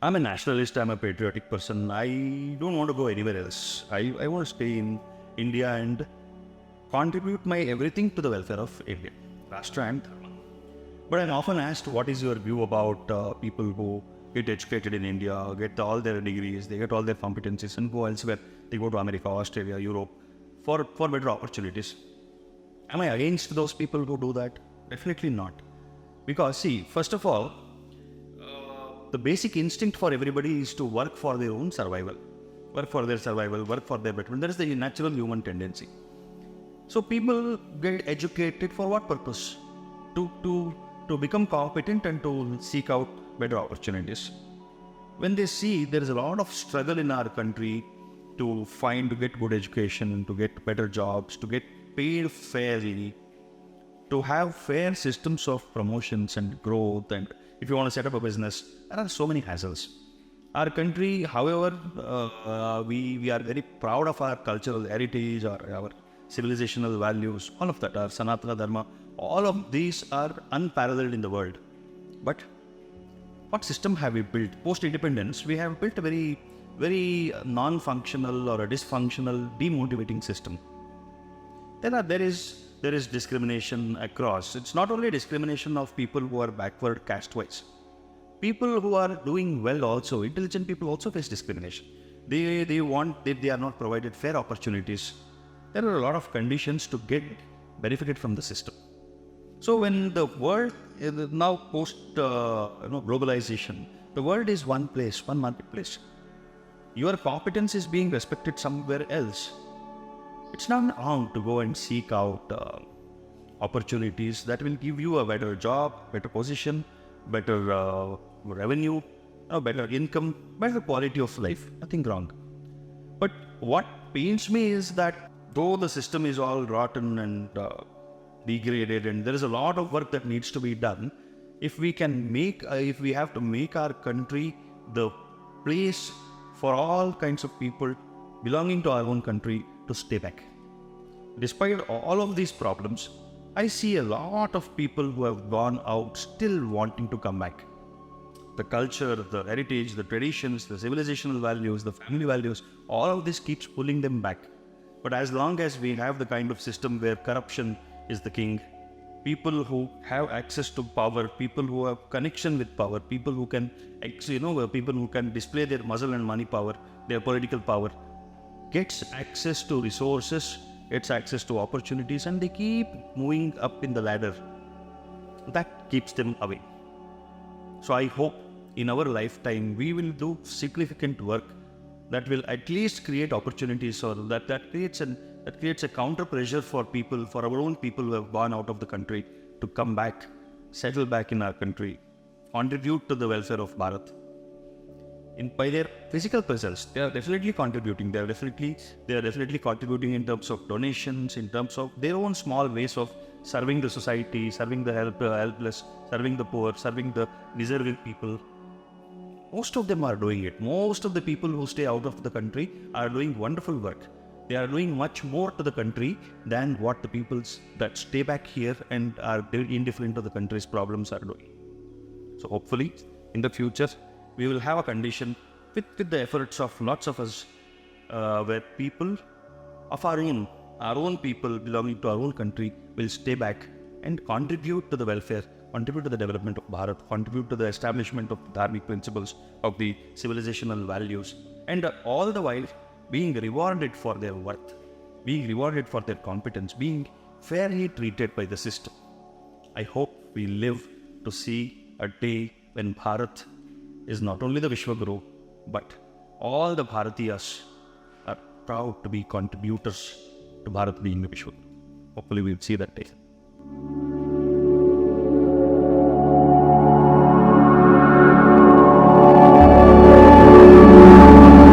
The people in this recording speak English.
I'm a nationalist, I'm a patriotic person. I don't want to go anywhere else. I want to stay in India and contribute my everything to the welfare of India, Rashtra and Dharma. But I'm often asked, what is your view about people who get educated in India, get all their degrees, they get all their competencies and go elsewhere. They go to America, Australia, Europe for better opportunities. Am I against those people who do that? Definitely not. Because see, first of all, the basic instinct for everybody is to work for their own survival. Work for their survival, work for their betterment. That is the natural human tendency. So people get educated for what purpose? To become competent and to seek out better opportunities. When they see there is a lot of struggle in our country to get good education, to get better jobs, to get paid fairly, to have fair systems of promotions and growth, and if you want to set up a business, there are so many hassles. Our country, however, we are very proud of our cultural heritage, our civilizational values, all of that, our Sanatana Dharma, all of these are unparalleled in the world. But what system have we built? Post-independence, we have built a very non-functional or a dysfunctional, demotivating system. There is discrimination across. It's not only discrimination of people who are backward caste-wise. People who are doing well also, intelligent people also face discrimination. They are not provided fair opportunities. There are a lot of conditions to get benefited from the system. So when the world now post globalization, the world is one place, one marketplace. Your competence is being respected somewhere else. It's not wrong to go and seek out opportunities that will give you a better job, better position, better revenue, better income, better quality of life. Nothing wrong. But what pains me is that though the system is all rotten and degraded, and there is a lot of work that needs to be done, if we have to make our country the place for all kinds of people belonging to our own country to stay back. Despite all of these problems, I see a lot of people who have gone out still wanting to come back. The culture, the heritage, the traditions, the civilizational values, the family values, all of this keeps pulling them back. But as long as we have the kind of system where corruption is the king, people who have access to power, people who have connection with power, people who can, people who can display their muscle and money power, their political power, gets access to resources, gets access to opportunities, and they keep moving up in the ladder. That keeps them away. So I hope in our lifetime we will do significant work that will at least create opportunities, or that creates a counter pressure for people, for our own people who have gone out of the country, to come back, settle back in our country, contribute to the welfare of Bharat. By their physical presence, they are definitely contributing. They are definitely contributing in terms of donations, in terms of their own small ways of serving the society, serving the helpless, serving the poor, serving the deserving people. Most of them are doing it. Most of the people who stay out of the country are doing wonderful work. They are doing much more to the country than what the people that stay back here and are indifferent to the country's problems are doing. So hopefully, in the future, we will have a condition with the efforts of lots of us, where people of our own people belonging to our own country will stay back and contribute to the welfare, contribute to the development of Bharat, contribute to the establishment of the dharmic principles, of the civilizational values, and all the while being rewarded for their worth, being rewarded for their competence, being fairly treated by the system. I hope we live to see a day when Bharat is not only the Vishwaguru, but all the Bharatiyas are proud to be contributors to Bharat being the Vishwaguru. Hopefully we'll see that day.